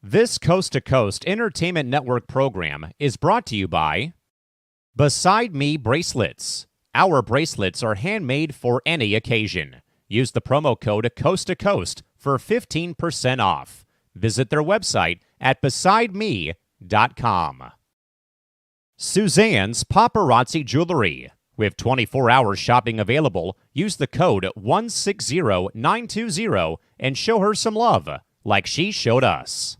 This Coast to Coast Entertainment Network program is brought to you by Beside Me Bracelets. Our bracelets are handmade for any occasion. Use the promo code Coast to Coast for 15% off. Visit their website at besideme.com. Suzanne's Paparazzi Jewelry. With 24-hour shopping available, use the code 160920 and show her some love, like she showed us.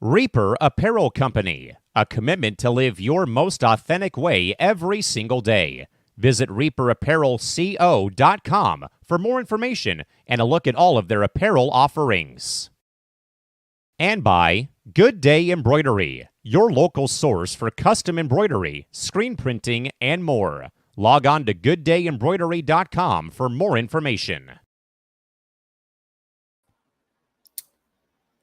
Reaper Apparel Company, a commitment to live your most authentic way every single day. Visit reaperapparelco.com for more information and a look at all of their apparel offerings. And by Good Day Embroidery, your local source for custom embroidery, screen printing, and more. Log on to gooddayembroidery.com for more information.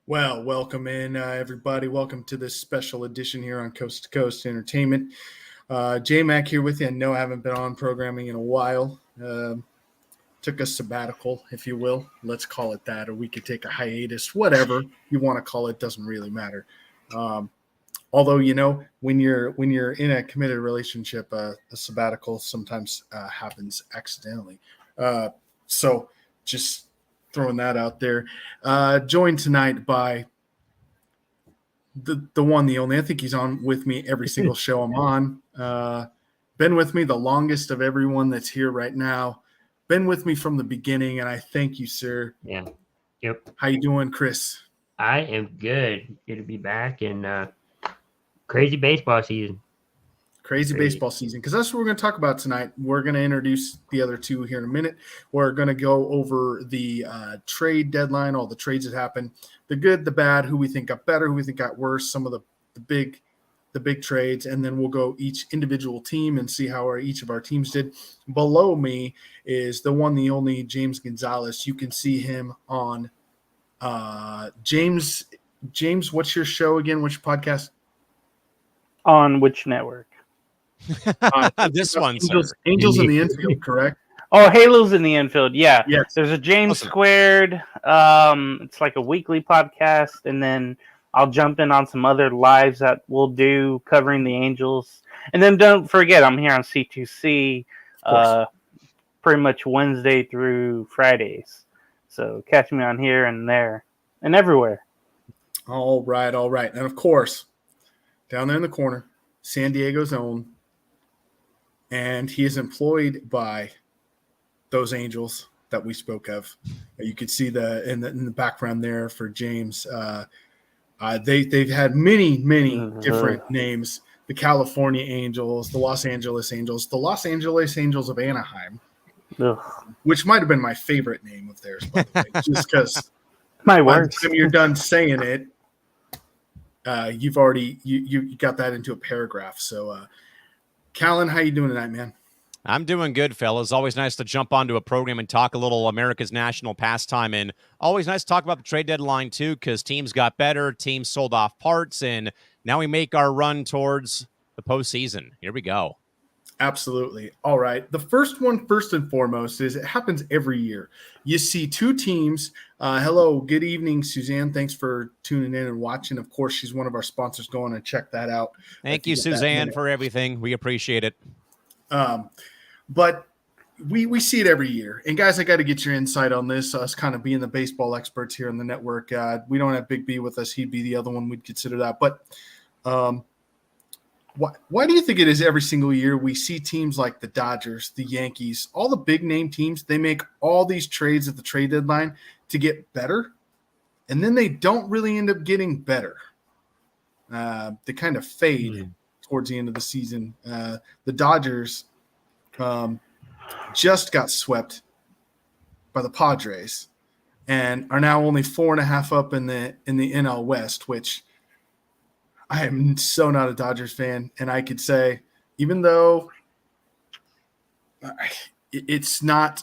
Well, welcome in, everybody. Welcome to this special edition here on Coast to Coast Entertainment. J-Mac here with you. I know I haven't been on programming in a while. Took a sabbatical, if you will. Let's call it that. Or we could take a hiatus. Whatever you want to call it, doesn't really matter. Although, you know, when you're in a committed relationship, a sabbatical sometimes happens accidentally. So just throwing that out there. Joined tonight by the one, the only. I think he's on with me every single show I'm on. Been with me the longest of everyone that's here right now. Been with me from the beginning, and I thank you, sir. Yeah. Yep. How you doing, Chris? I am good. Good to be back in crazy baseball season. Crazy baseball season, because that's what we're going to talk about tonight. We're going to introduce the other two here in a minute. We're going to go over the trade deadline, all the trades that happened, the good, the bad, who we think got better, who we think got worse, some of the big trades, and then we'll go each individual team and see how each of our teams did. Below me is the one, the only James Gonzalez. You can see him on James, what's your show again? Which podcast? On which network? This one, Angels in the Infield, correct? Oh, Halos in the Infield. Yeah. Yes. There's a James Squared. It's like a weekly podcast, and then I'll jump in on some other lives that we'll do covering the Angels. And then don't forget, I'm here on C2C pretty much Wednesday through Fridays. So catch me on here and there and everywhere. All right. And, of course, down there in the corner, San Diego's own. And he is employed by those Angels that we spoke of. You could see in the background there for James. They've had many different names: the California Angels, the Los Angeles Angels, the Los Angeles Angels of Anaheim, which might have been my favorite name of theirs, by the way, just because by the time you're done saying it, you've already you got that into a paragraph. So. Callan, how you doing tonight, man? I'm doing good, fellas. Always nice to jump onto a program and talk a little America's national pastime, and always nice to talk about the trade deadline, too, because teams got better, teams sold off parts, and now we make our run towards the postseason. Here we go. Absolutely. All right. The first one, first and foremost, is it happens every year. You see two teams. Hello, good evening, Suzanne. Thanks for tuning in and watching. Of course, she's one of our sponsors. Go on and check that out. Thank you, Suzanne, for everything. We appreciate it. But we see it every year. And, guys, I got to get your insight on this, us kind of being the baseball experts here on the network. We don't have Big B with us. He'd be the other one we'd consider that. But why do you think it is every single year we see teams like the Dodgers, the Yankees, all the big name teams, they make all these trades at the trade deadline to get better, and then they don't really end up getting better? They kind of fade towards the end of the season. The Dodgers just got swept by the Padres and are now only 4.5 up in the NL West, which I am so not a Dodgers fan, and I could say, even though it's not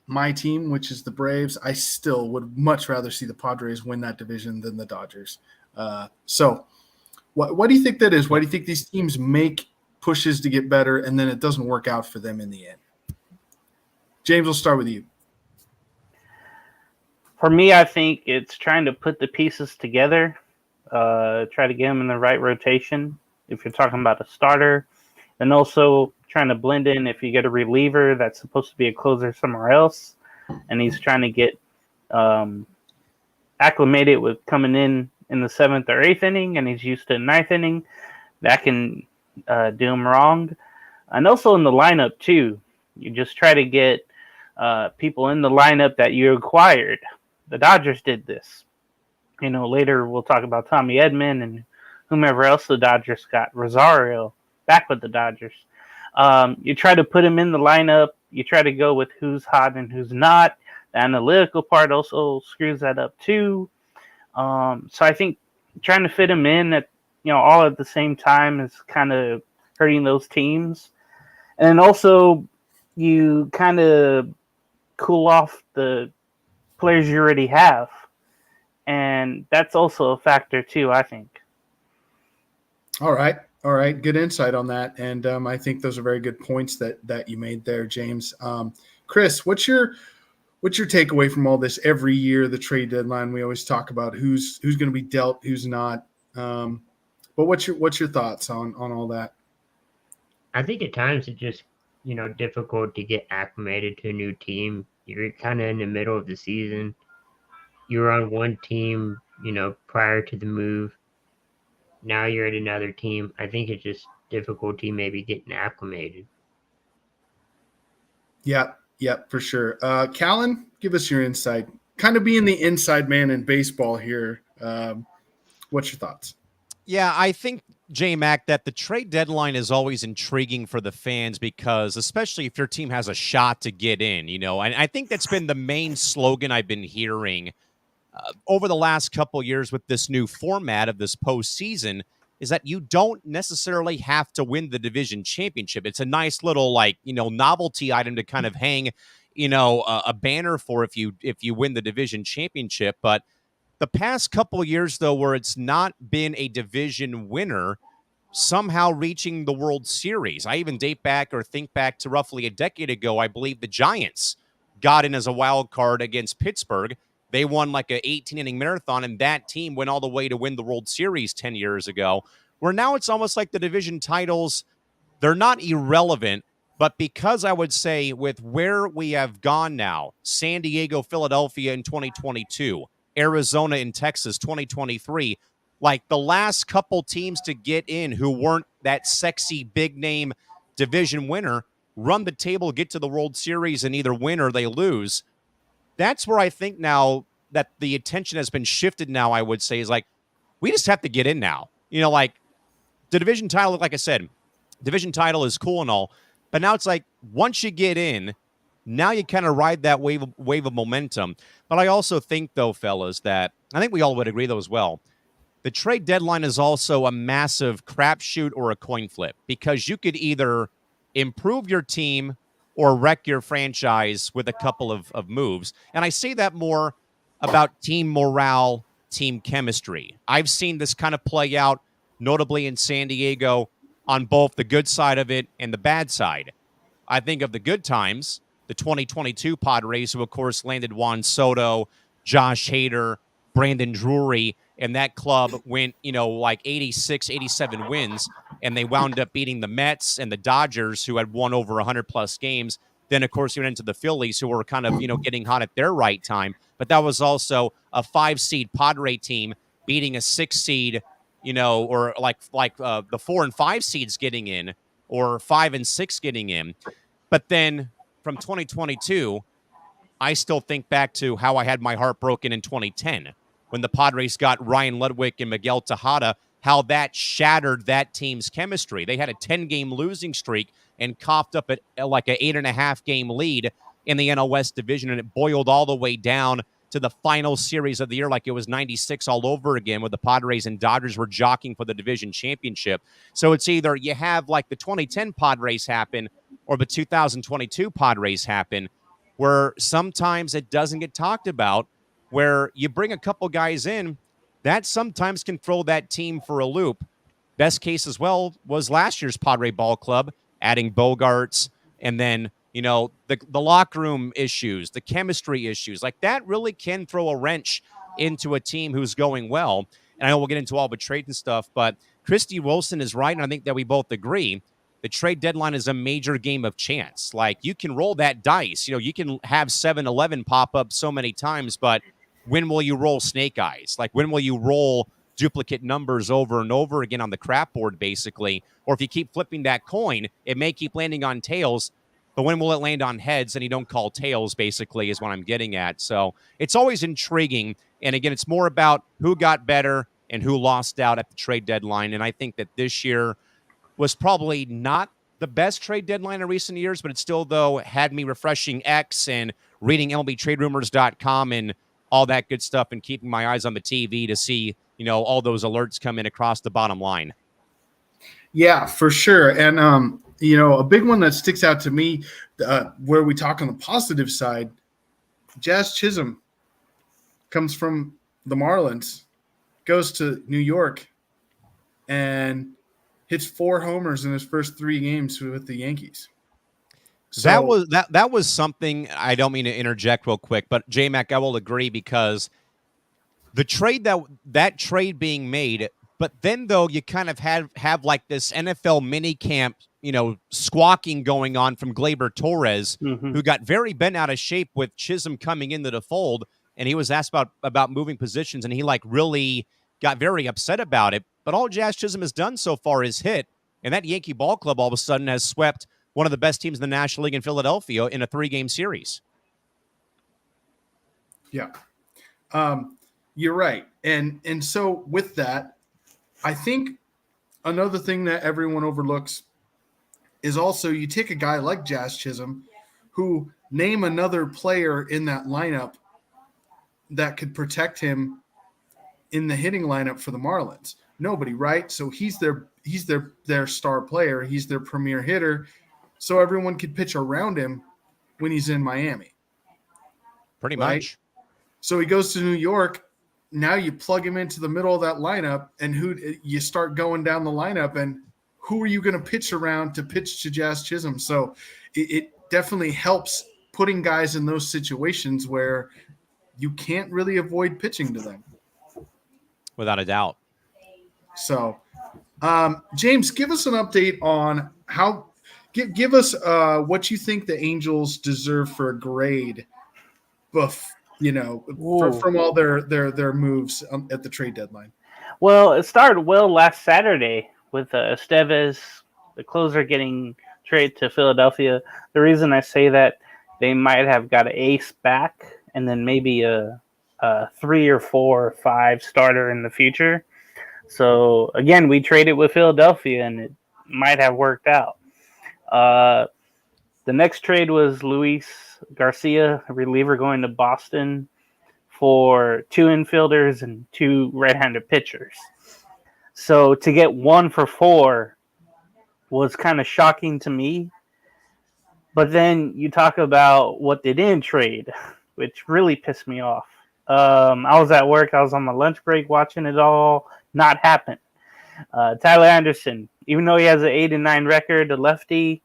my team, which is the Braves, I still would much rather see the Padres win that division than the Dodgers. So what do you think that is? Why do you think these teams make pushes to get better, and then it doesn't work out for them in the end? James, we'll start with you. For me, I think it's trying to put the pieces together, try to get them in the right rotation. If you're talking about a starter, and also trying to blend in if you get a reliever that's supposed to be a closer somewhere else, and he's trying to get acclimated with coming in the 7th or 8th inning, and he's used to the 9th inning, that can do him wrong. And also in the lineup too, you just try to get people in the lineup that you acquired. The Dodgers did this. Later we'll talk about Tommy Edman and whomever else the Dodgers got. Rosario back with the Dodgers. You try to put him in the lineup. You try to go with who's hot and who's not. The analytical part also screws that up too. So I think trying to fit him in at all at the same time is kind of hurting those teams. And also you kind of cool off the players you already have. And that's also a factor too, I think. All right. Good insight on that. And I think those are very good points that you made there, James. Chris, what's your takeaway from all this? Every year, the trade deadline, we always talk about who's going to be dealt, who's not. But what's your thoughts on all that? I think at times it's just, difficult to get acclimated to a new team. You're kind of in the middle of the season. You were on one team, prior to the move. Now you're at another team. I think it's just difficulty maybe getting acclimated. Yeah, for sure. Callan, give us your insight. Kind of being the inside man in baseball here. What's your thoughts? Yeah, I think, J-Mac, that the trade deadline is always intriguing for the fans because, especially if your team has a shot to get in, and I think that's been the main slogan I've been hearing over the last couple years with this new format of this postseason, is that you don't necessarily have to win the division championship. It's a nice little novelty item to kind of hang, a banner for if you win the division championship. But the past couple years, though, where it's not been a division winner somehow reaching the World Series. I even think back to roughly a decade ago. I believe the Giants got in as a wild card against Pittsburgh. They won like an 18-inning marathon, and that team went all the way to win the World Series 10 years ago, where now it's almost like the division titles, they're not irrelevant, but because I would say with where we have gone now, San Diego, Philadelphia in 2022, Arizona and Texas 2023, like the last couple teams to get in who weren't that sexy big name division winner, run the table, get to the World Series, and either win or they lose. That's where I think now that the attention has been shifted now, I would say, is like, we just have to get in now. Like the division title, like I said, division title is cool and all, but now it's like, once you get in, now you kind of ride that wave of momentum. But I also think, though, fellas, that I think we all would agree, though, as well, the trade deadline is also a massive crapshoot or a coin flip, because you could either improve your team or wreck your franchise with a couple of moves. And I say that more about team morale, team chemistry. I've seen this kind of play out, notably in San Diego, on both the good side of it and the bad side. I think of the good times, the 2022 Padres, who, of course, landed Juan Soto, Josh Hader, Brandon Drury, and that club went, like 86, 87 wins, and they wound up beating the Mets and the Dodgers, who had won over 100-plus games. Then, of course, you went into the Phillies, who were kind of, getting hot at their right time. But that was also a 5-seed Padre team beating a 6-seed, or like the 4 and 5 seeds getting in, or 5 and 6 getting in. But then from 2022, I still think back to how I had my heart broken in 2010 when the Padres got Ryan Ludwig and Miguel Tejada, how that shattered that team's chemistry. They had a 10-game losing streak and coughed up at like an 8.5-game lead in the NL West division, and it boiled all the way down to the final series of the year like it was 96 all over again, where the Padres and Dodgers were jockeying for the division championship. So it's either you have like the 2010 Padres happen or the 2022 Padres happen, where sometimes it doesn't get talked about, where you bring a couple guys in that sometimes can throw that team for a loop. Best case as well was last year's Padre Ball Club, adding Bogarts and then the locker room issues, the chemistry issues, like that really can throw a wrench into a team who's going well. And I know we'll get into all the trade and stuff, but Christy Wilson is right, and I think that we both agree. The trade deadline is a major game of chance. Like, you can roll that dice. You can have 7-11 pop up so many times, but when will you roll snake eyes? Like, when will you roll duplicate numbers over and over again on the crap board, basically? Or if you keep flipping that coin, it may keep landing on tails, but when will it land on heads and you don't call tails, basically, is what I'm getting at. So it's always intriguing. And again, it's more about who got better and who lost out at the trade deadline. And I think that this year was probably not the best trade deadline in recent years, but it still, though, had me refreshing X and reading MLBTradeRumors.com and all that good stuff and keeping my eyes on the TV to see, all those alerts come in across the bottom line. Yeah, for sure. And, a big one that sticks out to me where we talk on the positive side, Jazz Chisholm comes from the Marlins, goes to New York, and hits 4 homers in his first 3 games with the Yankees. So that was something. I don't mean to interject real quick, but J-Mac, I will agree, because the trade that trade being made, but then though you kind of have like this NFL mini camp, squawking going on from Gleyber Torres, who got very bent out of shape with Chisholm coming into the fold, and he was asked about moving positions, and he really got very upset about it. But all Jazz Chisholm has done so far is hit, and that Yankee ball club all of a sudden has swept one of the best teams in the National League in Philadelphia in a 3-game series. Yeah. You're right. And so with that, I think another thing that everyone overlooks is also you take a guy like Jazz Chisholm, who name another player in that lineup that could protect him in the hitting lineup for the Marlins. Nobody, right? So he's their star player. He's their premier hitter. So everyone could pitch around him when he's in Miami. Pretty right? much. So he goes to New York. Now you plug him into the middle of that lineup, and you start going down the lineup, and who are you going to pitch around to pitch to Jazz Chisholm? So it definitely helps putting guys in those situations where you can't really avoid pitching to them. Without a doubt. So, James, give us an update on how give us what you think the Angels deserve for a grade, from all their moves at the trade deadline. Well, it started well last Saturday with Estevez, the closer, getting traded to Philadelphia. The reason I say that, they might have got an ace back and then maybe a 3 or 4 or 5 starter in the future. So again, we traded with Philadelphia, and it might have worked out. The next trade was Luis Garcia, a reliever, going to Boston for 2 infielders and 2 right-handed pitchers. So to get 1 for 4 was kind of shocking to me. But then you talk about what they didn't trade, which really pissed me off. I was at work. I was on my lunch break watching it all not happen. Tyler Anderson, even though he has an 8-9 record, a lefty,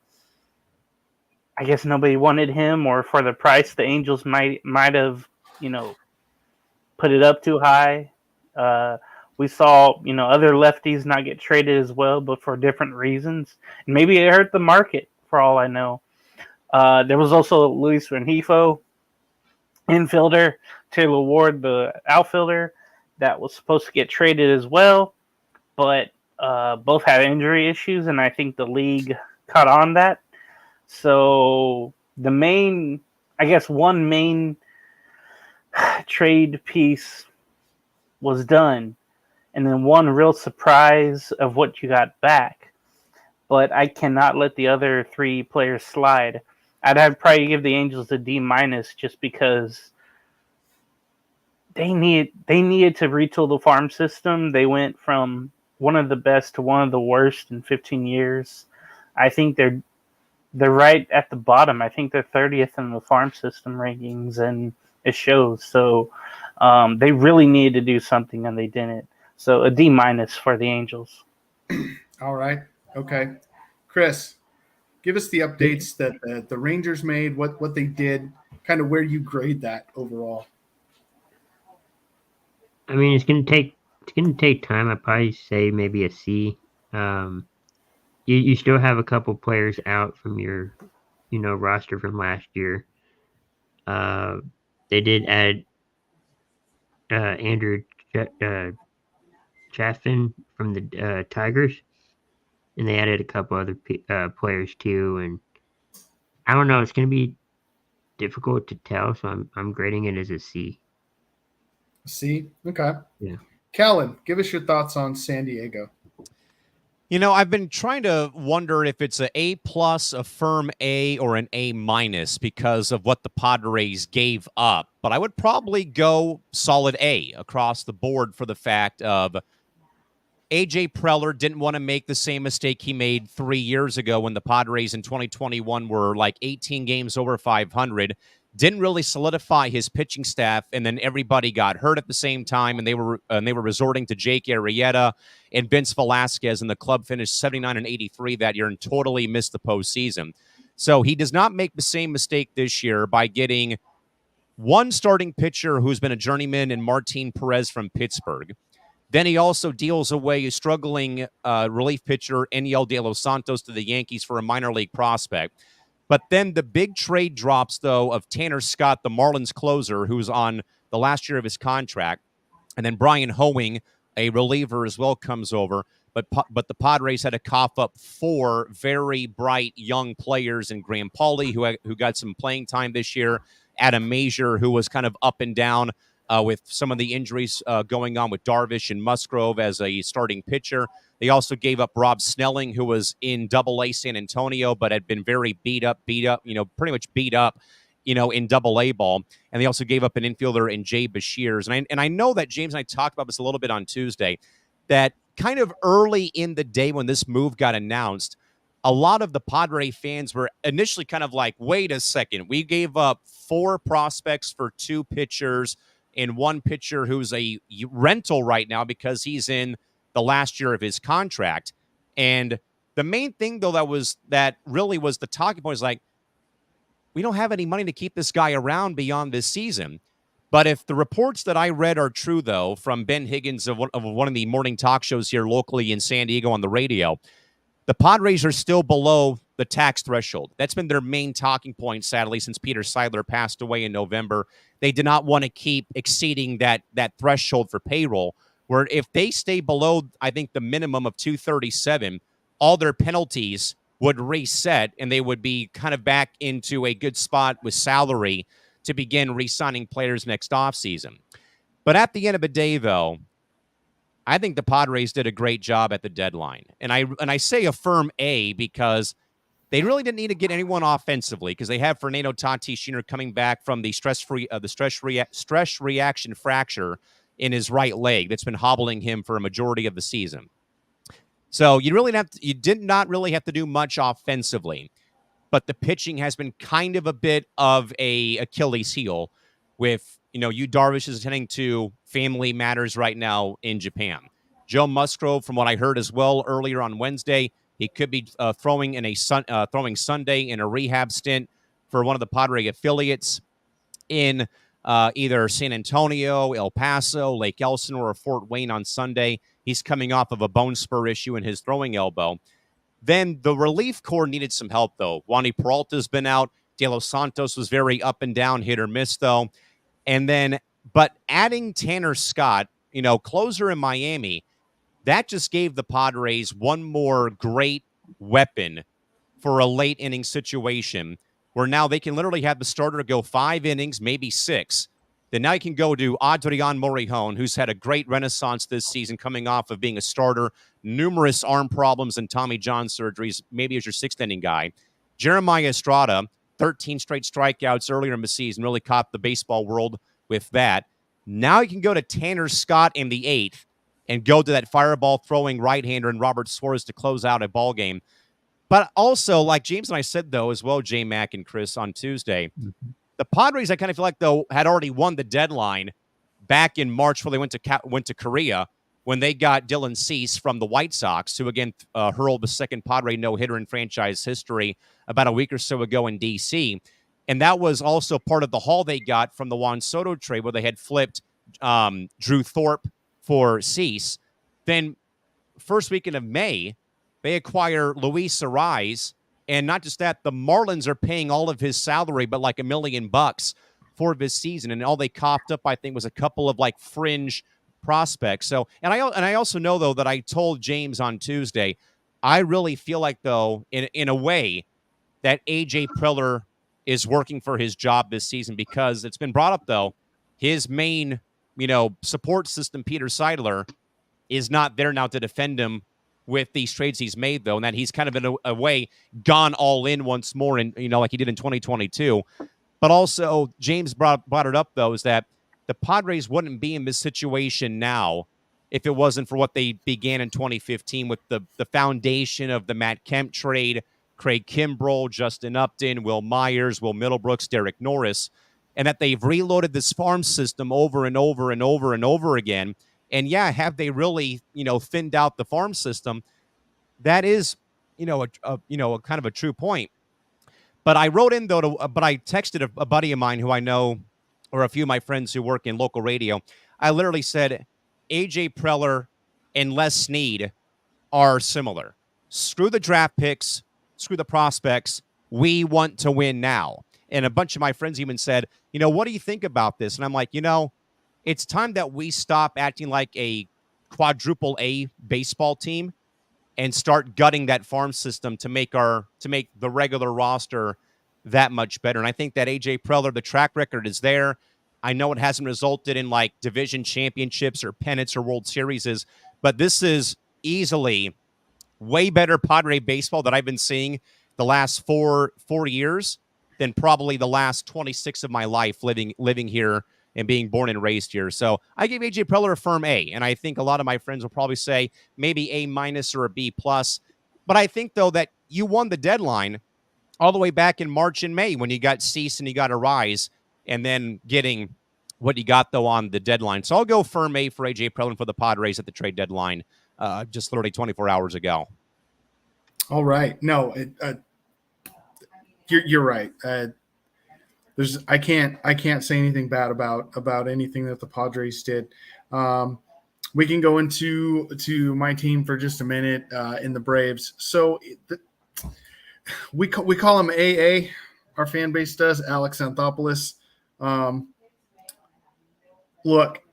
I guess nobody wanted him, or for the price, the Angels might have, put it up too high. We saw, other lefties not get traded as well, but for different reasons. And maybe it hurt the market, for all I know. There was also Luis Rengifo, infielder, Taylor Ward, the outfielder, that was supposed to get traded as well, but both had injury issues, and I think the league caught on that. So one main trade piece was done, and then one real surprise of what you got back. But I cannot let the other 3 players slide. I'd probably give the Angels a D- just because they needed to retool the farm system. They went from one of the best to one of the worst in 15 years. I think they're right at the bottom. I think they're 30th in the farm system rankings, and it shows. So they really needed to do something, and they didn't. So a D- for the Angels. All right. Okay. Chris, Give us the updates that the Rangers made, what they did, kind of where you grade that overall. I mean, it's gonna take time. I'd probably say maybe a C. You still have a couple players out from your, roster from last year. They did add Andrew Chaffin from the Tigers, and they added a couple other players too. And I don't know, it's gonna be difficult to tell, so I'm grading it as a C. C? Okay. Yeah. Callan, give us your thoughts on San Diego. I've been trying to wonder if it's an A+, a firm A, or an A- because of what the Padres gave up. But I would probably go solid A across the board for the fact of A.J. Preller didn't want to make the same mistake he made 3 years ago when the Padres in 2021 were like 18 games over 500. Didn't really solidify his pitching staff, and then everybody got hurt at the same time, and they were resorting to Jake Arrieta and Vince Velasquez, and the club finished 79 and 83 that year and totally missed the postseason. So he does not make the same mistake this year by getting one starting pitcher who's been a journeyman in Martin Perez from Pittsburgh. Then he also deals away a struggling relief pitcher, Eniel De Los Santos, to the Yankees for a minor league prospect. But then the big trade drops, though, of Tanner Scott, the Marlins closer, who's on the last year of his contract. And then Brian Hoeing, a reliever as well, comes over. But the Padres had to cough up 4 very bright young players in Graham Pauley, who got some playing time this year, Adam Mazier, who was kind of up and down with some of the injuries going on with Darvish and Musgrove as a starting pitcher. They also gave up Rob Snelling, who was in Double-A San Antonio, but had been very beat up, pretty much beat up, in Double-A ball. And they also gave up an infielder in Jay Bashirs. And I know that James and I talked about this a little bit on Tuesday, that kind of early in the day when this move got announced, a lot of the Padre fans were initially kind of like, wait a second, we gave up 4 prospects for 2 pitchers and 1 pitcher who's a rental right now because he's in the last year of his contract. And the main thing, though, that really was the talking point is like, we don't have any money to keep this guy around beyond this season. But if the reports that I read are true, though, from Ben Higgins of one of the morning talk shows here locally in San Diego on the radio, the Padres are still below the tax threshold. That's been their main talking point, sadly, since Peter Seidler passed away in November. They did not want to keep exceeding that threshold for payroll, where if they stay below, I think, the minimum of 237, all their penalties would reset, and they would be kind of back into a good spot with salary to begin re-signing players next offseason. But at the end of the day, though, I think the Padres did a great job at the deadline. And I say a firm A because they really didn't need to get anyone offensively because they have Fernando Tatis Jr. coming back from the stress reaction fracture in his right leg that's been hobbling him for a majority of the season. So you did not really have to do much offensively, but the pitching has been kind of a bit of a Achilles heel with, Yu Darvish is attending to family matters right now in Japan. Joe Musgrove, from what I heard as well earlier on Wednesday, he could be throwing Sunday in a rehab stint for one of the Padre affiliates in either San Antonio, El Paso, Lake Elsinore, or Fort Wayne on Sunday. He's coming off of a bone spur issue in his throwing elbow. Then the relief corps needed some help, though. Wandy Peralta's been out. De Los Santos was very up and down, hit or miss, though. But adding Tanner Scott, closer in Miami, that just gave the Padres one more great weapon for a late inning situation where now they can literally have the starter go 5 innings, maybe 6. Then now you can go to Adrian Morejon, who's had a great renaissance this season coming off of being a starter, numerous arm problems and Tommy John surgeries, maybe as your 6th inning guy. Jeremiah Estrada, 13 straight strikeouts earlier in the season, really caught the baseball world with that. Now you can go to Tanner Scott in the 8th and go to that fireball throwing right-hander and Robert Suarez to close out a ball game. But also, like James and I said, though, as well, J. Mac and Chris on Tuesday, the Padres, I kind of feel like, though, had already won the deadline back in March before they went to Korea when they got Dylan Cease from the White Sox, who, again, hurled the second Padre no-hitter in franchise history about a week or so ago in D.C., and that was also part of the haul they got from the Juan Soto trade where they had flipped Drew Thorpe for Cease. Then first weekend of May, they acquire Luis Arise. And not just that, the Marlins are paying all of his salary, but like $1 million for this season. And all they coughed up, I think, was a couple of like fringe prospects. So, and I also know, though, that I told James on Tuesday, I really feel like, though, in a way, that AJ Preller is working for his job this season, because it's been brought up, though, his main, support system, Peter Seidler, is not there now to defend him with these trades he's made, though, and that he's kind of in a way gone all in once more, and like he did in 2022. But also, James brought it up, though, is that the Padres wouldn't be in this situation now if it wasn't for what they began in 2015 with the foundation of the Matt Kemp trade, Craig Kimbrell, Justin Upton, Will Myers, Will Middlebrooks, Derek Norris, and that they've reloaded this farm system over and over and over and over again. And yeah, have they really, thinned out the farm system? That is, a kind of a true point. But I wrote in, though, but I texted a buddy of mine who I know, or a few of my friends who work in local radio. I literally said, AJ Preller and Les Snead are similar. Screw the draft picks, screw the prospects. We want to win now. And a bunch of my friends even said, what do you think about this? And I'm like, it's time that we stop acting like a quadruple A baseball team and start gutting that farm system to make the regular roster that much better. And I think that AJ Preller, the track record is there. I know it hasn't resulted in like division championships or pennants or World Series, but this is easily way better Padre baseball that I've been seeing the last four years than probably the last 26 of my life living here and being born and raised here. So I gave AJ Preller a firm A, and I think a lot of my friends will probably say maybe A- or a B+. But I think, though, that you won the deadline all the way back in March and May when you got Cease and you got Arise, and then getting what you got, though, on the deadline. So I'll go firm A for AJ Preller for the Padres at the trade deadline just literally 24 hours ago. All right. No, you're right. I can't say anything bad about anything that the Padres did. We can go into my team for just a minute in the Braves. So we call him AA. Our fan base does, Alex Anthopoulos. Look,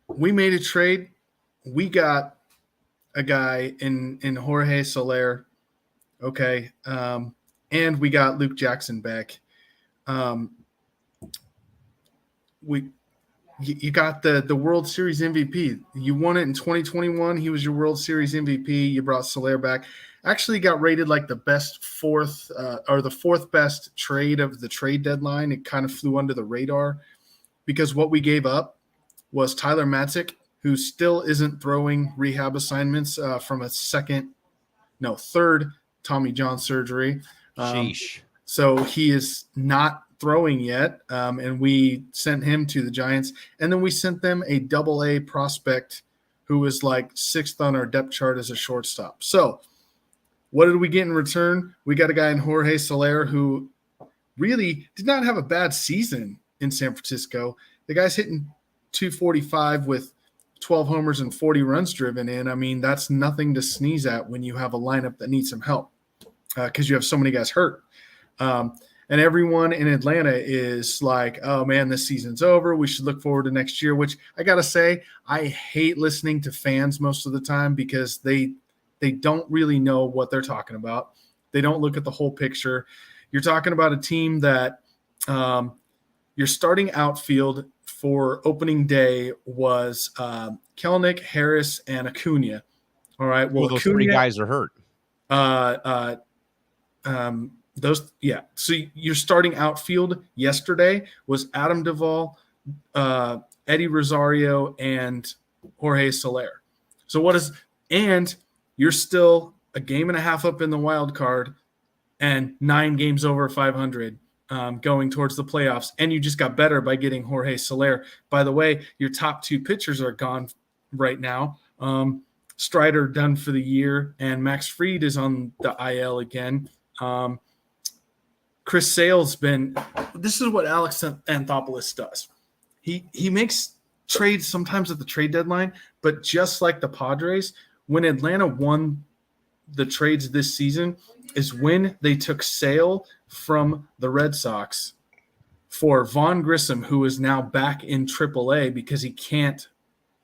we made a trade. We got a guy in Jorge Soler. Okay. And we got Luke Jackson back. You got the World Series MVP. You won it in 2021. He was your World Series MVP. You brought Soler back. Actually got rated like the best fourth best trade of the trade deadline. It kind of flew under the radar because what we gave up was Tyler Matzik, who still isn't throwing rehab assignments from a third Tommy John surgery. Sheesh. So he is not throwing yet, and we sent him to the Giants. And then we sent them a double-A prospect who was like sixth on our depth chart as a shortstop. So what did we get in return? We got a guy in Jorge Soler who really did not have a bad season in San Francisco. The guy's hitting 245 with 12 homers and 40 runs driven in. I mean, that's nothing to sneeze at when you have a lineup that needs some help because you have so many guys hurt. And everyone in Atlanta is like, oh, man, this season's over. We should look forward to next year, which I got to say, I hate listening to fans most of the time because they don't really know what they're talking about. They don't look at the whole picture. You're talking about a team that your starting outfield for opening day was Kelenic, Harris, and Acuna. All right. Well, those Acuna, three guys are hurt. So your starting outfield yesterday was Adam Duvall, Eddie Rosario, and Jorge Soler. And you're still a game and a half up in the wild card and 9 games over 500 going towards the playoffs. And you just got better by getting Jorge Soler. By the way, your top 2 pitchers are gone right now. Strider done for the year, and Max Fried is on the IL again. Chris Sale's been – this is what Alex Anthopoulos does. He makes trades sometimes at the trade deadline, but just like the Padres, when Atlanta won the trades this season is when they took Sale from the Red Sox for Vaughn Grissom, who is now back in AAA because he can't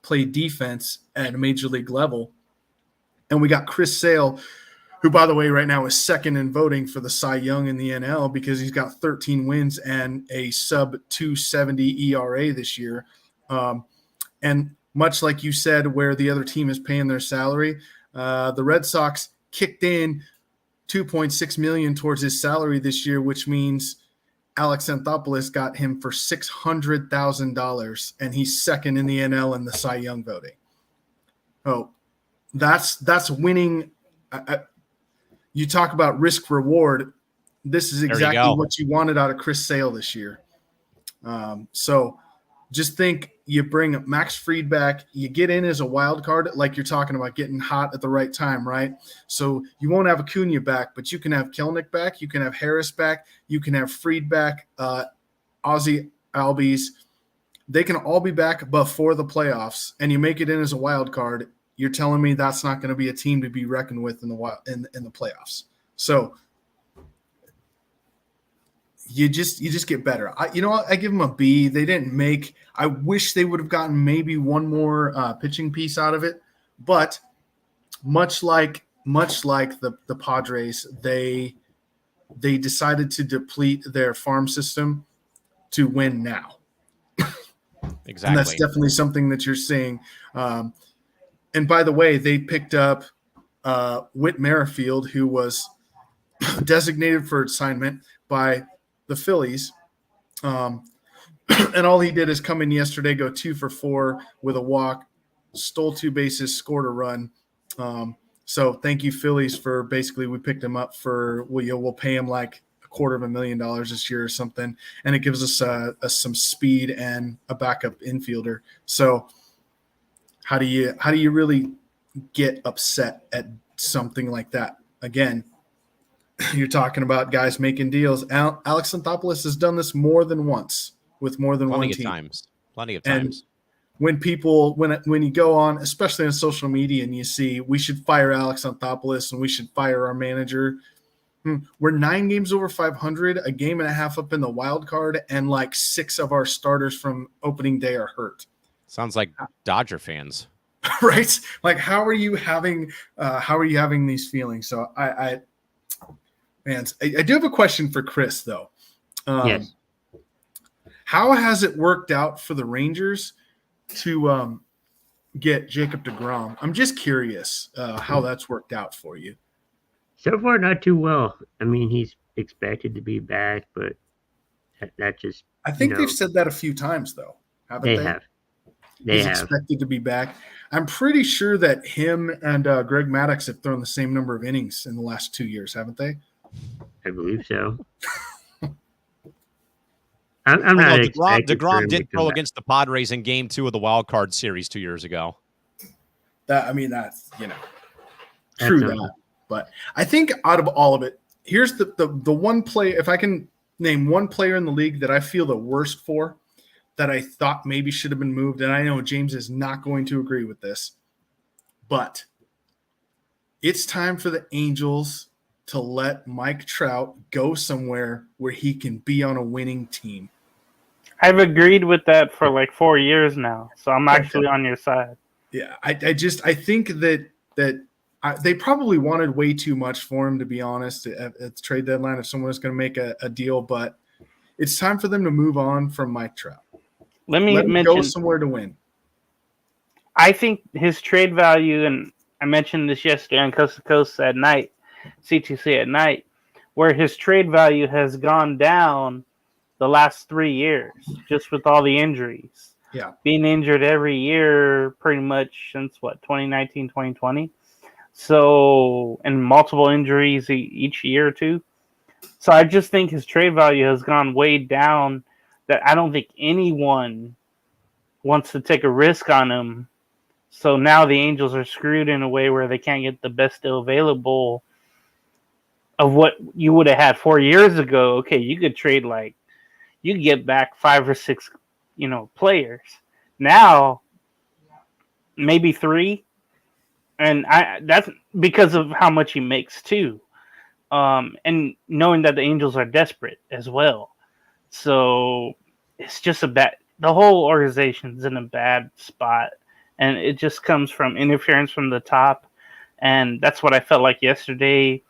play defense at a major league level. And we got Chris Sale, who, by the way, right now is second in voting for the Cy Young in the NL because he's got 13 wins and a sub-270 ERA this year. And much like you said, where the other team is paying their salary, the Red Sox kicked in $2.6 million towards his salary this year, which means Alex Anthopoulos got him for $600,000, and he's second in the NL in the Cy Young voting. Oh, that's winning. You talk about risk reward. This is exactly what you wanted out of Chris Sale this year. So just think you bring Max Fried back, you get in as a wild card, like you're talking about getting hot at the right time, right? So you won't have Acuna back, but you can have Kelnick back, you can have Harris back, you can have Fried back, Ozzie Albies. They can all be back before the playoffs, and you make it in as a wild card. You're telling me that's not going to be a team to be reckoned with in the playoffs. So you just get better. I give them a B. They didn't make – I wish they would have gotten maybe one more pitching piece out of it. But much like the Padres, they decided to deplete their farm system to win now. Exactly. And that's definitely something that you're seeing. And by the way, they picked up Whit Merrifield, who was designated for assignment by the Phillies. And all he did is come in yesterday, go 2 for 4 with a walk, stole 2 bases, scored a run. So thank you, Phillies, for basically we picked him up for we'll pay him like $250,000 this year or something, and it gives us some speed and a backup infielder. So how do you really get upset at something like that? Again, you're talking about guys making deals. Alex Anthopoulos has done this more than once with more than one team. Plenty of times. And when people, when you go on, especially on social media, and you see we should fire Alex Anthopoulos and we should fire our manager, we're 9 games over 500, a game and a half up in the wild card, and like 6 of our starters from opening day are hurt. Sounds like Dodger fans, right? Like, how are you having these feelings? So I do have a question for Chris, though. Yes. How has it worked out for the Rangers to get Jacob deGrom? I'm just curious how that's worked out for you. So far, not too well. I mean, he's expected to be back, but that just – I think they've said that a few times, though, haven't they? They have. He's expected to be back. I'm pretty sure that him and Greg Maddux have thrown the same number of innings in the last 2 years, haven't they? I believe so. I'm not expecting DeGrom did throw against the Padres in Game 2 of the Wild Card Series 2 years ago. That's true. That, but I think out of all of it, here's the one play. If I can name one player in the league that I feel the worst for, that I thought maybe should have been moved, and I know James is not going to agree with this, but it's time for the Angels to let Mike Trout go somewhere where he can be on a winning team. I've agreed with that for like 4 years now, so I'm actually on your side. Yeah, I think that they probably wanted way too much for him, to be honest, at the trade deadline if someone was going to make a deal, but it's time for them to move on from Mike Trout. Let him go somewhere to win. I think his trade value, and I mentioned this yesterday on Coast to Coast at night, C2C at night, where his trade value has gone down the last 3 years, just with all the injuries. Yeah. Being injured every year pretty much since, 2019, 2020. So, and multiple injuries each year or two. So I just think his trade value has gone way down that I don't think anyone wants to take a risk on him. So now the Angels are screwed in a way where they can't get the best deal available of what you would have had 4 years ago. Okay, you could trade you could get back 5 or 6, players. Now maybe 3, and that's because of how much he makes too. And knowing that the Angels are desperate as well. So it's just the whole organization's in a bad spot, and it just comes from interference from the top. And that's what I felt like yesterday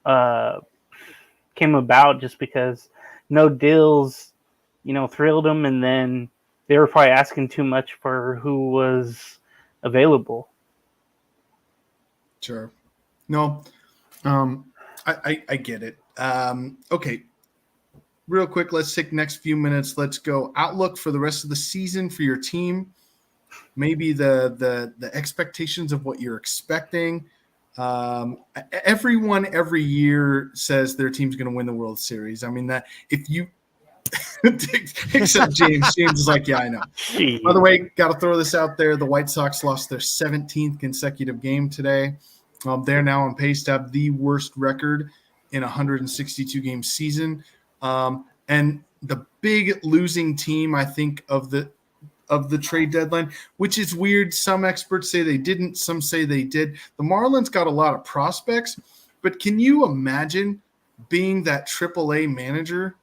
came about, just because no deals, thrilled them, and then they were probably asking too much for who was available. Sure. No, I get it. Okay. Real quick, let's take the next few minutes. Let's go outlook for the rest of the season for your team. Maybe the expectations of what you're expecting. Everyone every year says their team's going to win the World Series. I mean, that if you except James. James is like, yeah, I know. Jeez. By the way, got to throw this out there. The White Sox lost their 17th consecutive game today. They're now on pace to have the worst record in a 162-game season. And the big losing team, I think, of the trade deadline, which is weird. Some experts say they didn't. Some say they did. The Marlins got a lot of prospects, but can you imagine being that AAA manager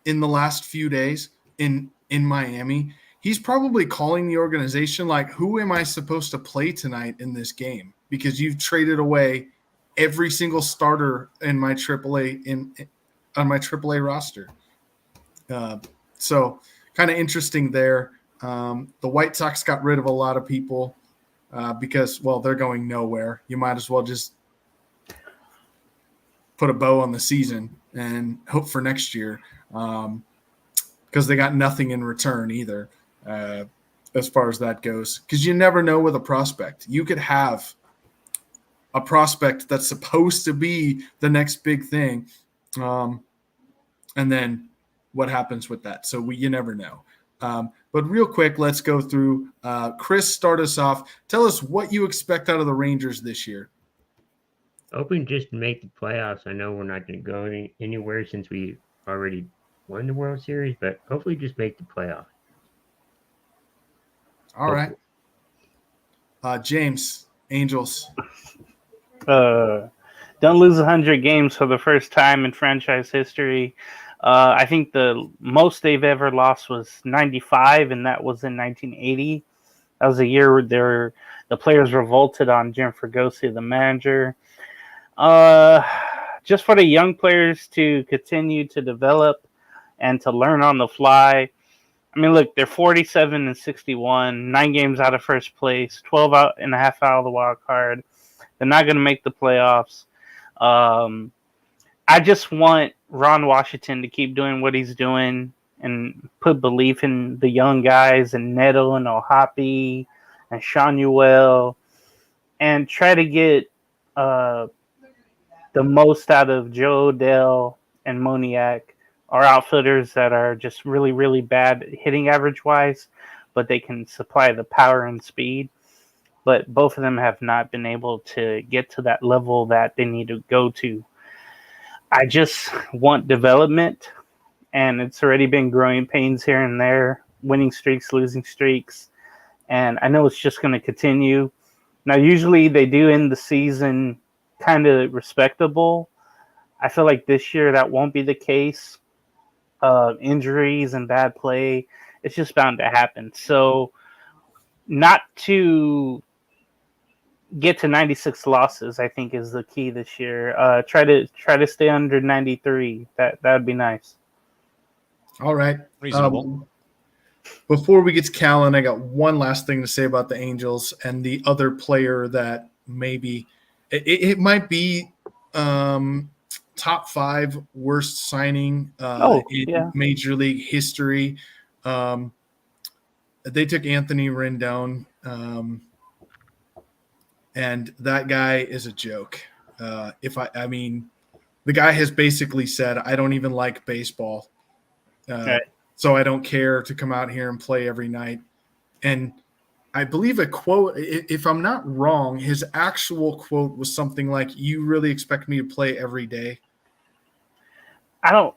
in the last few days in Miami? He's probably calling the organization like, who am I supposed to play tonight in this game? Because you've traded away every single starter in my AAA on my AAA roster. So kind of interesting there. The White Sox got rid of a lot of people because, well, they're going nowhere. You might as well just put a bow on the season and hope for next year, because they got nothing in return either. As far as that goes, because you never know with a prospect. You could have a prospect that's supposed to be the next big thing, and then what happens with that? So you never know. But real quick, let's go through. Chris, start us off. Tell us what you expect out of the Rangers this year. Hoping just to make the playoffs. I know we're not going to go anywhere since we already won the World Series, but hopefully just make the playoffs. All right. James, Angels. Don't lose 100 games for the first time in franchise history. I think the most they've ever lost was 95, and that was in 1980. That was a year where the players revolted on Jim Fregosi, the manager. Just for the young players to continue to develop and to learn on the fly. I mean, look, they're 47-61, 9 games out of first place, 12 and a half out of the wild card. They're not going to make the playoffs. I just want Ron Washington to keep doing what he's doing and put belief in the young guys and Neto and Ohapi and Shanuel, and try to get the most out of Joe Odell and Moniak, our outfielders that are just really, really bad hitting average-wise, but they can supply the power and speed. But both of them have not been able to get to that level that they need to go to. I just want development, and it's already been growing pains here and there, winning streaks, losing streaks, and I know it's just going to continue. Now, usually they do end the season kind of respectable. I feel like this year that won't be the case. Injuries and bad play, it's just bound to happen. So not to get to 96 losses, I think, is the key this year. Try to stay under 93. That would be nice. All right. Reasonable. Before we get to Callan, I got one last thing to say about the Angels and the other player that maybe it might be top 5 worst signing in Major League history. They took Anthony Rendon, and that guy is a joke. I mean, the guy has basically said, I don't even like baseball. So I don't care to come out here and play every night. And I believe a quote, if I'm not wrong, his actual quote was something like, "You really expect me to play every day?" I don't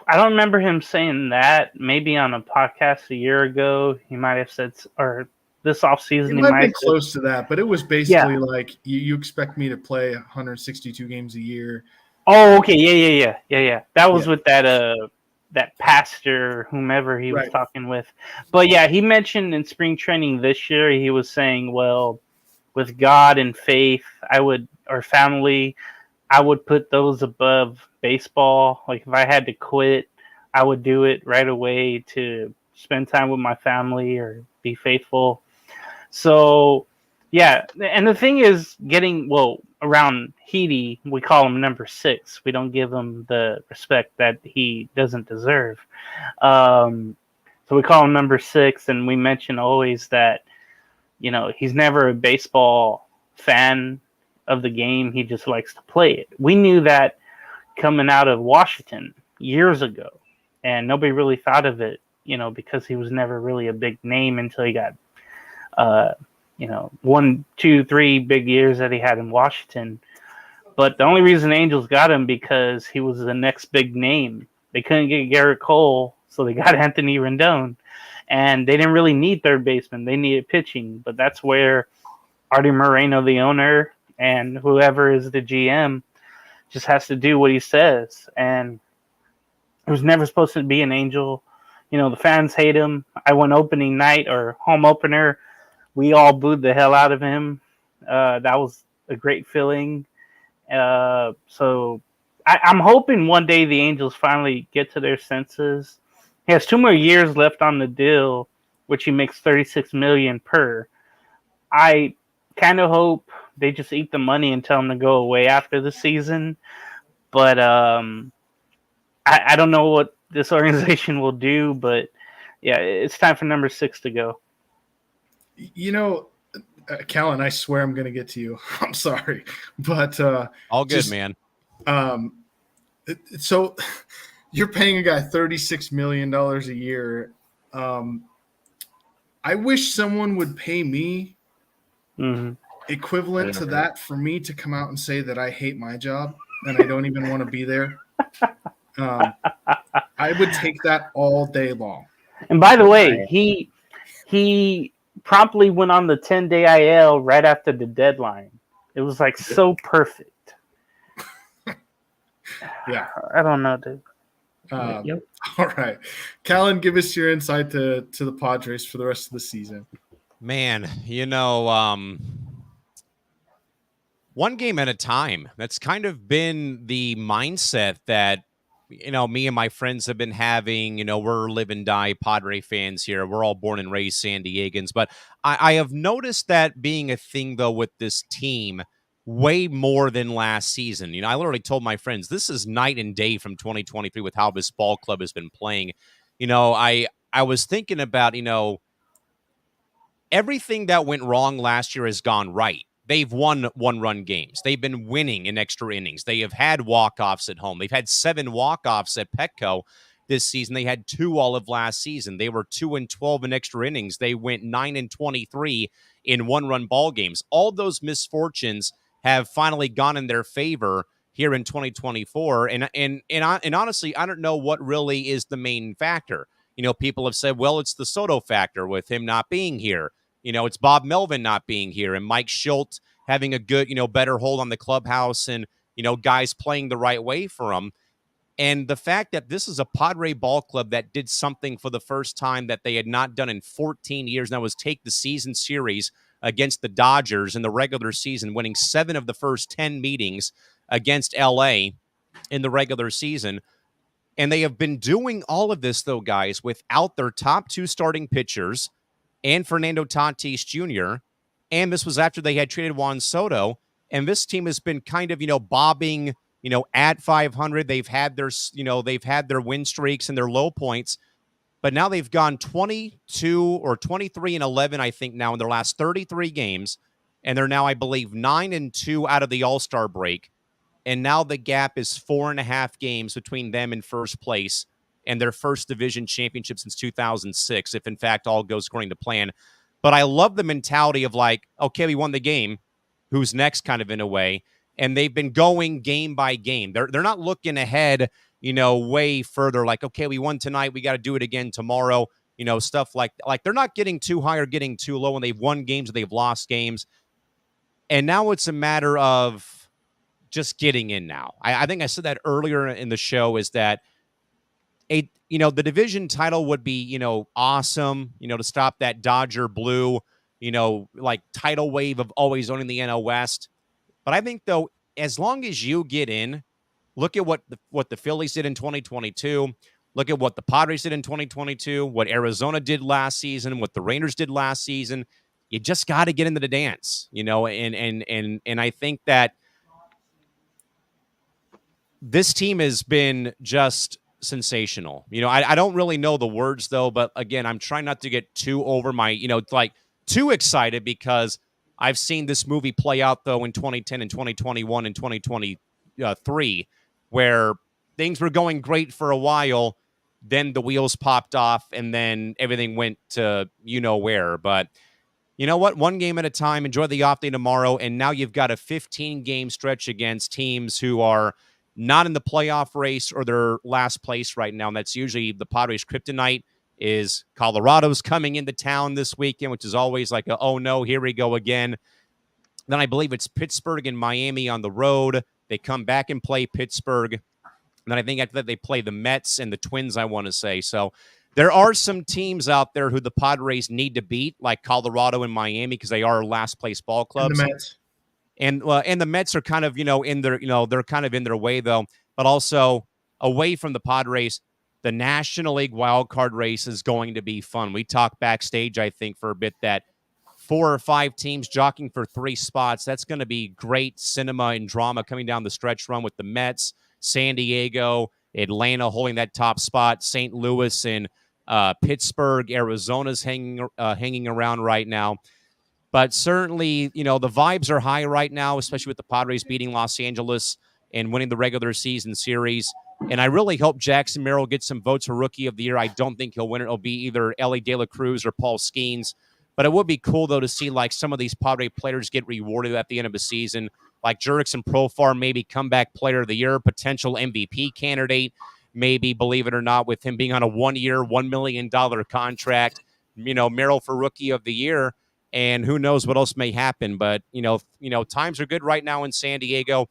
remember him saying that. Maybe on a podcast a year ago, he might have said, or this offseason, It he might have might been have said, close to that, but it was basically like, you expect me to play 162 games a year. oh, okay, yeah. That was Yeah. with that pastor, whomever he was Right. talking with. But yeah, he mentioned in spring training this year, he was saying, well, with God and faith, or family, I would put those above baseball. Like if I had to quit, I would do it right away to spend time with my family or be faithful. So, yeah, and the thing is, around Heedy, we call him number 6. We don't give him the respect that he doesn't deserve. So we call him number 6, and we mention always that he's never a baseball fan of the game. He just likes to play it. We knew that coming out of Washington years ago, and nobody really thought of it, because he was never really a big name until he got 1, 2, 3 big years that he had in Washington. But the only reason the Angels got him because he was the next big name. They couldn't get Garrett Cole, so they got Anthony Rendon. And they didn't really need third baseman. They needed pitching. But that's where Artie Moreno, the owner, and whoever is the GM just has to do what he says. And it was never supposed to be an Angel. The fans hate him. I went opening night or home opener. We all booed the hell out of him. That was a great feeling. So I'm hoping one day the Angels finally get to their senses. He has 2 more years left on the deal, which he makes $36 million per. I kind of hope they just eat the money and tell him to go away after the season. But I don't know what this organization will do. But yeah, it's time for number 6 to go. Callan, I swear I'm going to get to you. I'm sorry, but all good, man. So you're paying a guy $36 million a year. I wish someone would pay me equivalent to that for me to come out and say that I hate my job and I don't even want to be there. I would take that all day long. And by the way, he promptly went on the 10-day IL right after the deadline. It was like so perfect. Yeah. I don't know, dude. Yep. All right. Callan, give us your insight to the Padres for the rest of the season. Man, one game at a time. That's kind of been the mindset that, me and my friends have been having. We're live and die Padre fans here. We're all born and raised San Diegans. But I have noticed that being a thing, though, with this team way more than last season. I literally told my friends, this is night and day from 2023 with how this ball club has been playing. I was thinking about, everything that went wrong last year has gone right. They've won one-run games. They've been winning in extra innings. They have had walk-offs at home. They've had 7 walk-offs at Petco this season. They had 2 all of last season. They were 2-12 in extra innings. They went 9-23 in one-run ball games. All those misfortunes have finally gone in their favor here in 2024. And honestly, I don't know what really is the main factor. People have said, well, it's the Soto factor with him not being here. It's Bob Melvin not being here and Mike Schultz having a good, better hold on the clubhouse and, guys playing the right way for him. And the fact that this is a Padre ball club that did something for the first time that they had not done in 14 years, and that was take the season series against the Dodgers in the regular season, winning 7 of the first 10 meetings against LA in the regular season. And they have been doing all of this, though, guys, without their top 2 starting pitchers and Fernando Tatis Jr. And this was after they had traded Juan Soto. And this team has been kind of, bobbing, at 500. They've had their win streaks and their low points. But now they've gone 22 or 23-11, I think, now in their last 33 games. And they're now, I believe, 9-2 out of the All-Star break. And now the gap is 4.5 games between them and first place and their first division championship since 2006, if in fact all goes according to plan. But I love the mentality of like, okay, we won the game. Who's next, kind of in a way. And they've been going game by game. They're not looking ahead, way further. Like, okay, we won tonight. We got to do it again tomorrow. Stuff like they're not getting too high or getting too low when they've won games or they've lost games. And now it's a matter of just getting in now. I think I said that earlier in the show is that the division title would be, awesome, to stop that Dodger blue, like tidal wave of always owning the NL West. But I think, though, as long as you get in, look at what the Phillies did in 2022. Look at what the Padres did in 2022, what Arizona did last season, what the Rangers did last season. You just got to get into the dance, and I think that this team has been just sensational. I don't really know the words, though, but again, I'm trying not to get too over my, too excited because I've seen this movie play out, though, in 2010 and 2021 and 2023, where things were going great for a while. Then the wheels popped off and then everything went to where. But you know what? One game at a time. Enjoy the off day tomorrow. And now you've got a 15-game stretch against teams who are not in the playoff race or their last place right now. And that's usually the Padres' kryptonite. Is Colorado's coming into town this weekend, which is always like, oh no, here we go again. Then I believe it's Pittsburgh and Miami on the road. They come back and play Pittsburgh. And then I think after that they play the Mets and the Twins, I want to say. So there are some teams out there who the Padres need to beat, like Colorado and Miami, because they are last place ball clubs. And the Mets. And the Mets are kind of, in their, they're kind of in their way, though. But also away from the Padres, the National League wildcard race is going to be fun. We talked backstage, I think, for a bit that 4 or 5 teams jockeying for 3 spots. That's going to be great cinema and drama coming down the stretch run with the Mets, San Diego, Atlanta holding that top spot, St. Louis and Pittsburgh, Arizona's hanging around right now. But certainly, the vibes are high right now, especially with the Padres beating Los Angeles and winning the regular season series. And I really hope Jackson Merrill gets some votes for Rookie of the Year. I don't think he'll win it. It'll be either Ellie De La Cruz or Paul Skeens. But it would be cool, though, to see like some of these Padre players get rewarded at the end of the season. Like Jurickson Profar, maybe comeback player of the year, potential MVP candidate, maybe, believe it or not, with him being on a 1-year, $1 million contract, Merrill for Rookie of the Year. And who knows what else may happen. But, times are good right now in San Diego.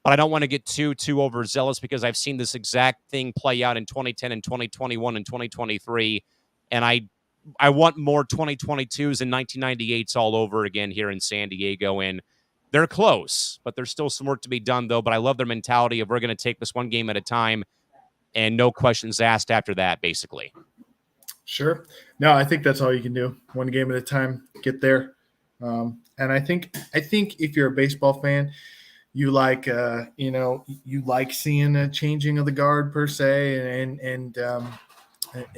But I don't want to get too overzealous because I've seen this exact thing play out in 2010 and 2021 and 2023. And I want more 2022s and 1998s all over again here in San Diego. And they're close, but there's still some work to be done, though. But I love their mentality of we're going to take this one game at a time and no questions asked after that, basically. Sure. No, I think that's all you can do. One game at a time, get there. And I think if you're a baseball fan, you like you like seeing a changing of the guard per se, and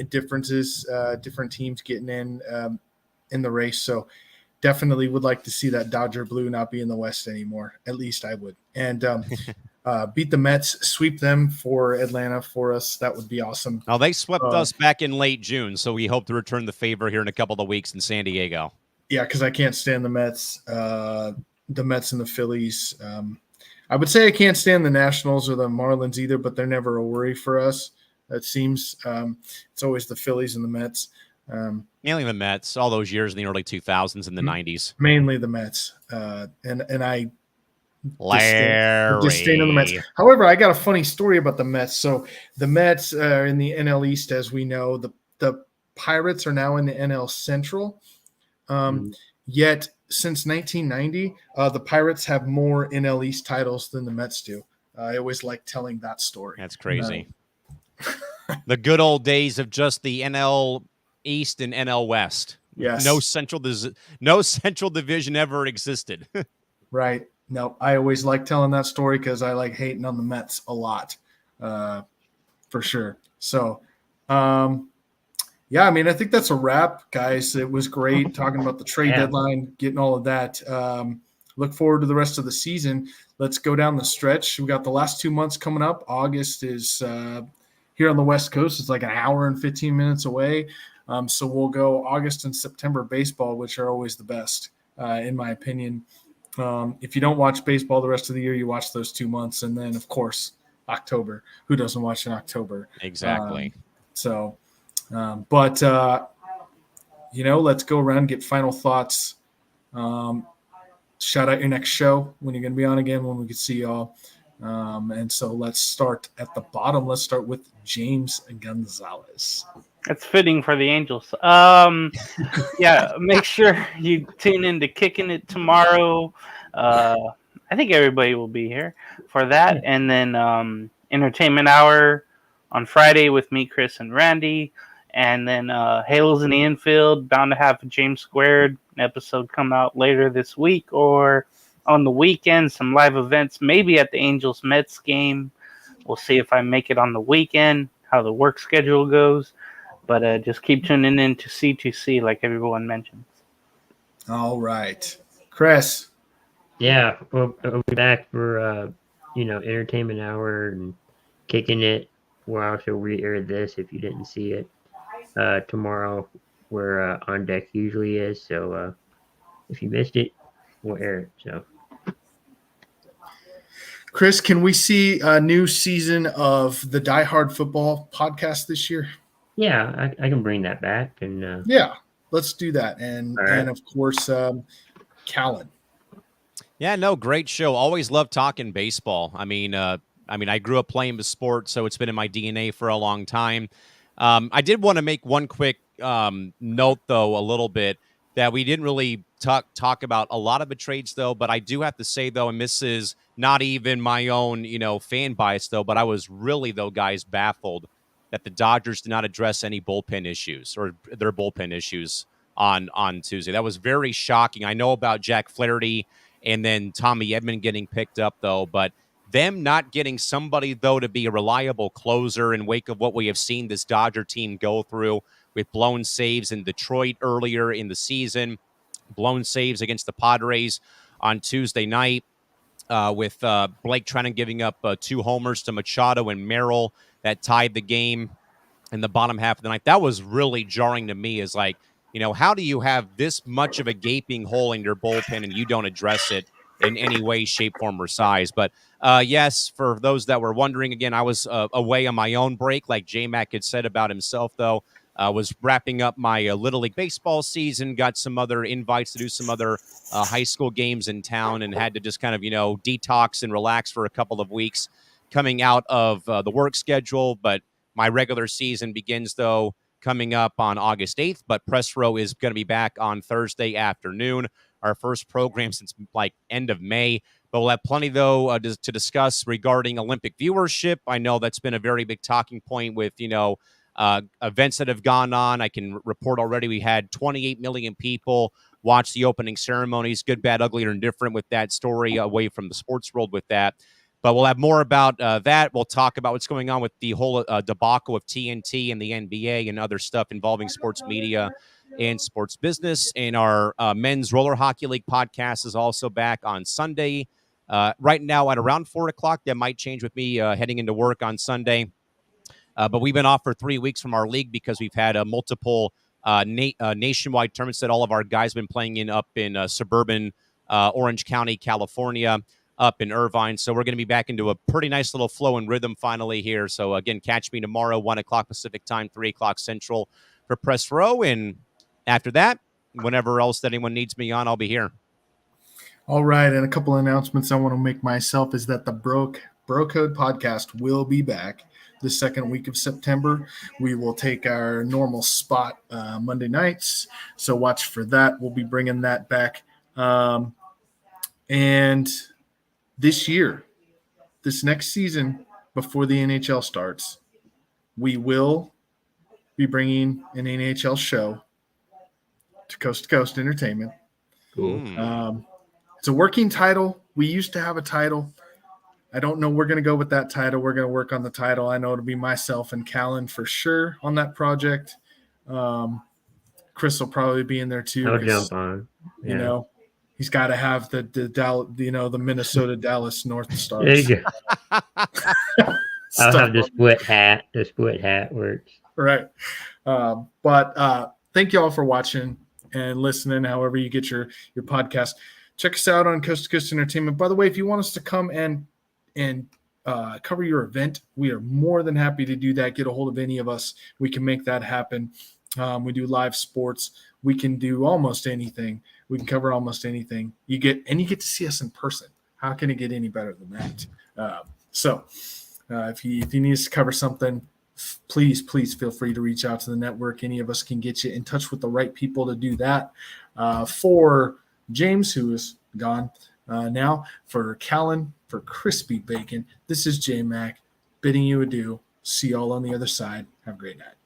differences, different teams getting in the race. So definitely would like to see that Dodger blue not be in the West anymore. At least I would. And beat the Mets, sweep them for Atlanta for us. That would be awesome. Now, they swept us back in late June, so we hope to return the favor here in a couple of weeks in San Diego. Yeah, because I can't stand the Mets and the Phillies. I would say I can't stand the Nationals or the Marlins either, but they're never a worry for us, it seems. It's always the Phillies and the Mets. Mainly the Mets, all those years in the early 2000s and the 90s. Mainly the Mets. And I disdain on the Mets. However, I got a funny story about the Mets. So the Mets are in the NL East, as we know. The Pirates are now in the NL Central. Yet since 1990, the Pirates have more NL East titles than the Mets do. I always like telling that story. That's crazy. The good old days of just the NL East and NL West. Yes. No central division ever existed. Right. No, I always like telling that story because I like hating on the Mets a lot, for sure. So, yeah, I mean, I think that's a wrap, guys. It was great talking about the trade deadline, getting all of that. Look forward to the rest of the season. Let's go down the stretch. We got the last 2 months coming up. August is here on the West Coast. It's like an hour and 15 minutes away. So we'll go August and September baseball, which are always the best, in my opinion. If you don't watch baseball the rest of the year, you watch those 2 months. And then, of course, October. Who doesn't watch in October? Exactly. Let's go around and get final thoughts. Shout out your next show when you're going to be on again, when we can see y'all. And so let's start at the bottom. Let's start with James Gonzalez. It's fitting for the Angels. Yeah, make sure you tune in to Kicking It tomorrow. I think everybody will be here for that. And then Entertainment Hour on Friday with me, Chris, and Randy. And then Halos in the Infield, bound to have a James Squared episode come out later this week or on the weekend. Some live events, maybe at the Angels-Mets game. We'll see if I make it on the weekend, how the work schedule goes. But just keep tuning in to C2C like everyone mentions. All right. Chris. Yeah, we'll be back for, Entertainment Hour and Kicking It. We'll also re-air this if you didn't see it tomorrow, where On Deck usually is. So if you missed it, we'll air it. So, Chris, can we see a new season of the Die Hard Football podcast this year? yeah, I can bring that back. And Yeah, let's do that. And right. and of course, Callan. Yeah, no, great show. Always loved talking baseball. I mean, I grew up playing the sport, so it's been in my DNA for a long time. I did want to make one quick note, though, a little bit, that we didn't really talk about a lot of the trades, though. But I do have to say, though, and this is not even my own, fan bias, though, but I was really, though, guys, baffled that the Dodgers did not address any bullpen issues or their bullpen issues on Tuesday. That was very shocking. I know about Jack Flaherty and then Tommy Edman getting picked up, though, but them not getting somebody, though, to be a reliable closer in wake of what we have seen this Dodger team go through with blown saves in Detroit earlier in the season, blown saves against the Padres on Tuesday night, with Blake Treinen giving up 2 homers to Machado and Merrill that tied the game in the bottom half of the ninth. That was really jarring to me, is like, how do you have this much of a gaping hole in your bullpen and you don't address it in any way, shape, form, or size? But yes, for those that were wondering, again, I was away on my own break, like J-Mac had said about himself, though. Was wrapping up my Little League baseball season, got some other invites to do some other high school games in town, and had to just kind of, detox and relax for a couple of weeks coming out of the work schedule. But my regular season begins, though, coming up on August 8th, but Press Row is going to be back on Thursday afternoon, our first program since end of May. But we'll have plenty, though, to discuss regarding Olympic viewership. I know that's been a very big talking point with, events that have gone on. I can report already we had 28 million people watch the opening ceremonies, good, bad, ugly, or indifferent with that story, away from the sports world with that. But we'll have more about that. We'll talk about what's going on with the whole debacle of TNT and the NBA and other stuff involving sports media and sports business. And our men's roller hockey league podcast is also back on Sunday. Right now at around 4 o'clock. That might change with me heading into work on Sunday. But we've been off for 3 weeks from our league because we've had multiple nationwide tournaments that all of our guys have been playing in up in suburban Orange County, California, up in Irvine. So we're going to be back into a pretty nice little flow and rhythm finally here. So again, catch me tomorrow, 1 o'clock Pacific time, 3 o'clock Central for Press Row. And after that, whenever else that anyone needs me on, I'll be here. All right. And a couple of announcements I want to make myself is that the Bro Code podcast will be back the second week of September. We will take our normal spot Monday nights. So watch for that. We'll be bringing that back. And this year, this next season, before the NHL starts, we will be bringing an NHL show to Coast Entertainment. Cool. It's a working title. We used to have a title. I don't know. We're going to go with that title. We're going to work on the title. I know it'll be myself and Callan for sure on that project. Chris will probably be in there too. I'll jump on. Yeah. He's got to have the Minnesota Dallas North Stars. There you go. I'll have the split hat. The split hat works. Right. But thank you all for watching and listening, however you get your podcast. Check us out on Coast to Coast Entertainment. By the way, if you want us to come and cover your event, we are more than happy to do that. Get a hold of any of us. We can make that happen. We do live sports. We can do almost anything. We can cover almost anything. You get to see us in person. How can it get any better than that? So if you need us to cover something, please feel free to reach out to the network. Any of us can get you in touch with the right people to do that. For James, who is gone now, for Callan, for Crispy Bacon, this is J Mac bidding you adieu. See y'all on the other side. Have a great night.